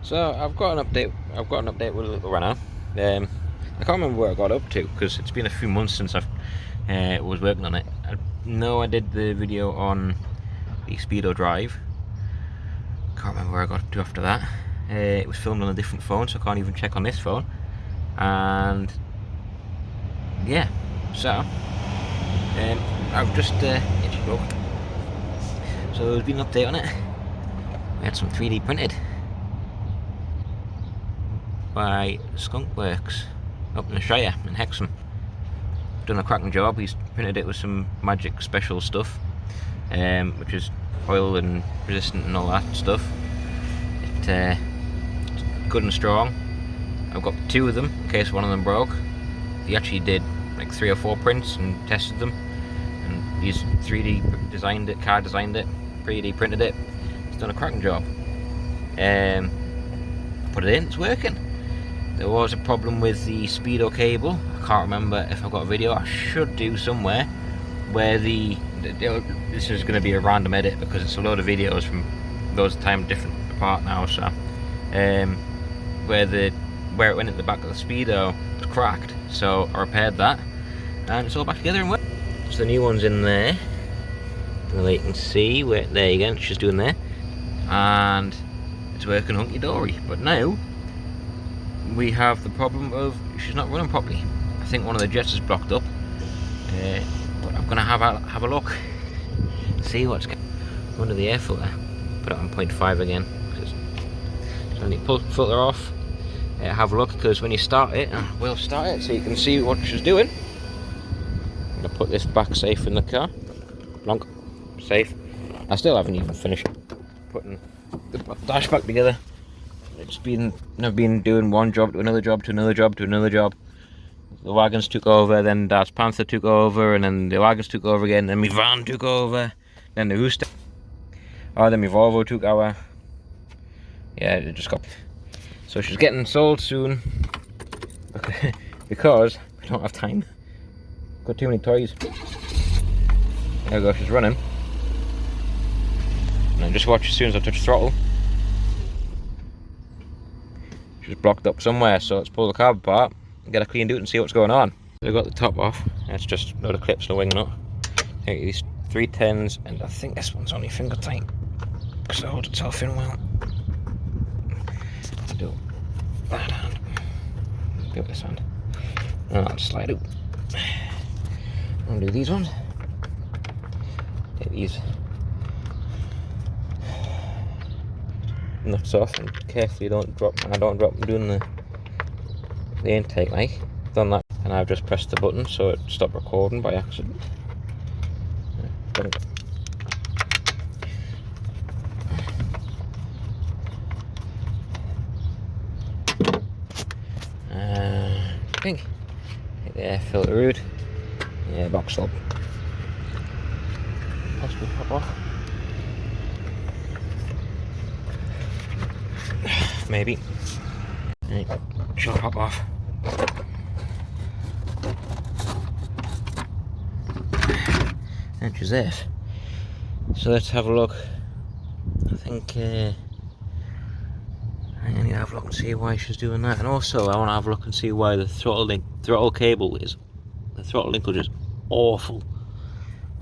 So I've got an update. With a little Renault. I can't remember where I got up to because it's been a few months since I was working on it. I know I did the video on the Speedo drive. Can't remember where I got up to after that. It was filmed on a different phone, so I can't even check on this phone. And yeah, so I've just so there's been an update on it. We had some 3D printed by Skunkworks up in the Shire in Hexham. Done a cracking job. He's printed it with some magic special stuff, which is oil and resistant and all that stuff. It's good and strong. I've got 2 of them in case one of them broke. He actually did like 3 or 4 prints and tested them, and he's 3D designed it, car designed it, 3D printed it. He's done a cracking job. Put it in, it's working. There was a problem with the Speedo cable. I can't remember if I've got a video. I should do somewhere where this is going to be a random edit because it's a load of videos from those time different apart now. So where it went at the back of the Speedo was cracked, so I repaired that and it's all back together and work. So the new one's in there. Well, you can see where there you go. It's just doing there, and it's working hunky dory. But now we have the problem of she's not running properly. I think one of the jets is blocked up, but I'm gonna have a look, see what's under the air filter. Put it on 0.5 again. So I need to pull the filter off. Have a look, because when you start it, we'll start it so you can see what she's doing. I'm gonna put this back safe in the car. Plonk, safe. I still haven't even finished putting the dash back together. I've been doing one job to another job to another job to another job. The wagons took over, then Dad's Panther took over, and then the wagons took over again, then my van took over, then the Rooster. Oh, then my Volvo took over. Yeah, it just got. So she's getting sold soon because I don't have time. Got too many toys. There we go, she's running. And just watch as soon as I touch throttle. She's blocked up somewhere, so let's pull the carb apart and get a clean boot and see what's going on. I've got the top off. That's just a load of clips and a wing nut. Take these 310s, and I think this one's only finger tight because it holds itself in well. Do that hand. Do this hand. And I'll slide out. I'll do these ones. Take these nuts off and carefully don't drop. I don't drop them doing the intake like. Done that, and I've just pressed the button so it stopped recording by accident. I think hit the air filter route. Yeah, box up. Possibly pop off. Maybe. Right, she'll pop off. And she's there. So let's have a look. I think I need to have a look and see why she's doing that, and also I want to have a look and see why the throttle cable is. The throttle linkage is awful.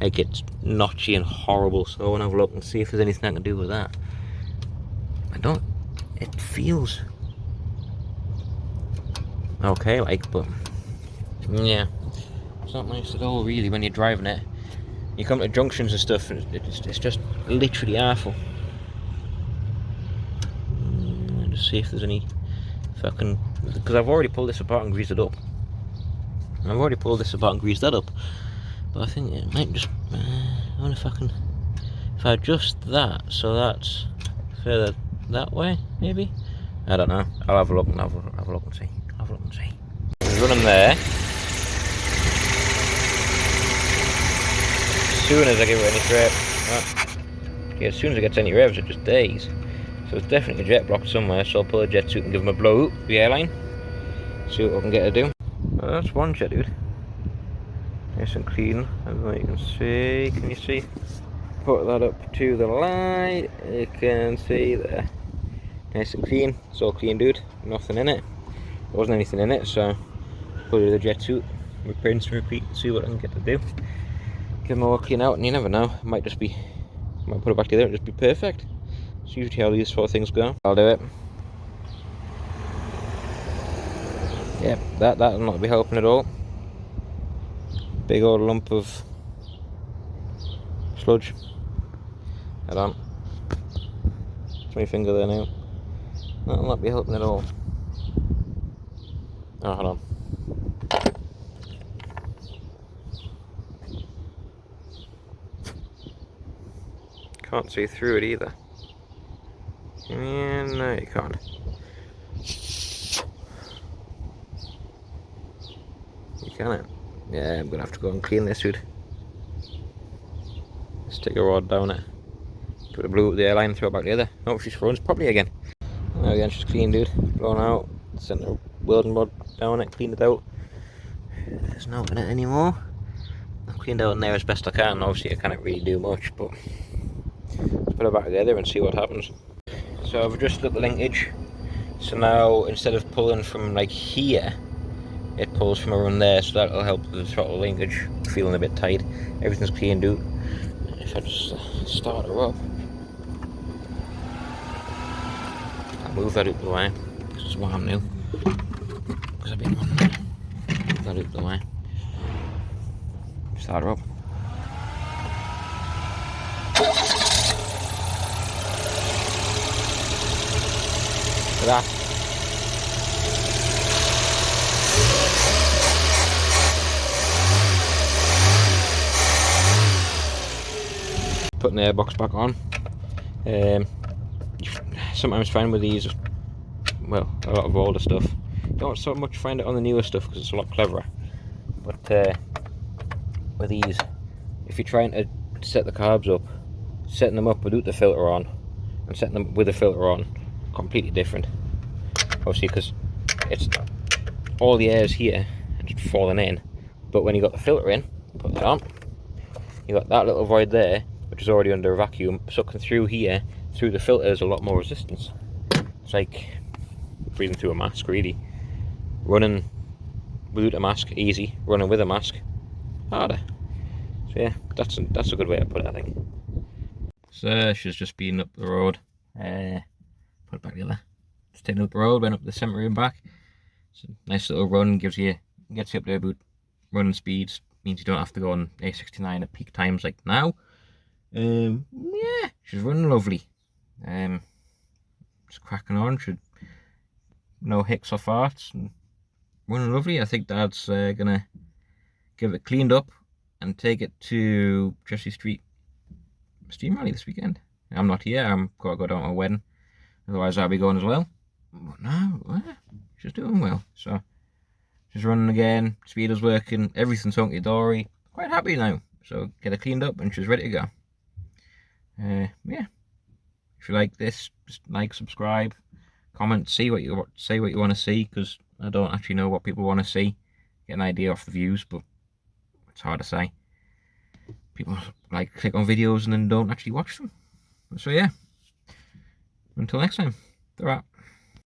Like, it's notchy and horrible. So I want to have a look and see if there's anything I can do with that. It feels okay, like, but yeah, it's not nice at all really when you're driving it. You come to junctions and stuff, and it's just literally awful. Just see if there's any, if I can, because I've already pulled this apart and greased it up. I've already pulled this apart and greased that up, but I think it might just. I wonder if I can, if I adjust that so that's further that way, maybe. I don't know. I'll have a look and have a look and see. Have a look and see. It's running there. As soon as I give it any rev, yeah, as soon as it gets any revs, it just dies. So it's definitely a jet blocked somewhere. So I'll pull a jet suit and give him a blow up the airline. See what I can get to do. Well, that's one jet, dude. Nice and clean. I don't know what you can see. Can you see? Put that up to the light. You can see there. Nice and clean. It's all clean, dude. Nothing in it. There wasn't anything in it, so put it in the jet suit, rinse and repeat, see what I can get to do. Give them all clean out, and you never know. It might just be, might put it back together and just be perfect. It's usually how these sort of things go. I'll do it. Yep, that'll not be helping at all. Big old lump of sludge. Head on. It's my finger there now. That'll not be helping at all. Oh, hold on. Can't see through it either. Yeah, no, you can't. You can't. Yeah, I'm gonna have to go and clean this, dude. Stick a rod down it. Put the blue up the airline and throw it back together. Oh, she's runs properly again. There again, she's clean, dude. Blown out. Sent the welding rod down it, cleaned it out. There's no in it anymore. I've cleaned out in there as best I can. Obviously, I can't really do much, but let's put it back together and see what happens. So I've adjusted up the linkage. So now instead of pulling from like here, it pulls from around there. So that'll help the throttle linkage feeling a bit tight. Everything's clean, dude. If I just start her up, I'll move that out the way. This is what I'm new. Because I've been running it. Move that out the way. Start her up. Look at that. Putting the airbox back on. Sometimes find with these, well, a lot of older stuff, you don't so much find it on the newer stuff because it's a lot cleverer. But with these, if you're trying to set the carbs up, setting them up without the filter on and setting them with the filter on, completely different. Obviously, because it's all the air's here and just falling in, but when you got the filter in, put that on, you got that little void there, which is already under a vacuum, sucking through here, through the filter is a lot more resistance. It's like breathing through a mask, really. Running without a mask, easy. Running with a mask, harder. So yeah, that's a good way to put it, I think. So she's just been up the road. Put it back together. Just taking up the road, went up the centre and back. It's a nice little run, gets you up to about running speeds. Means you don't have to go on A69 at peak times like now. Yeah, she's running lovely. Just cracking on. No hicks or farts. And running lovely. I think Dad's gonna give it cleaned up and take it to Jesse Street Steam Rally this weekend. I'm not here. I'm gotta go down to a wedding. Otherwise, I'll be going as well. But no, she's doing well. So she's running again. Speeder's working. Everything's hunky dory. Quite happy now. So get her cleaned up and she's ready to go. Yeah. If you like this, just like, subscribe, comment, say what you want to see, because I don't actually know what people want to see. Get an idea off the views, but it's hard to say. People like click on videos and then don't actually watch them. So yeah. Until next time, they're out.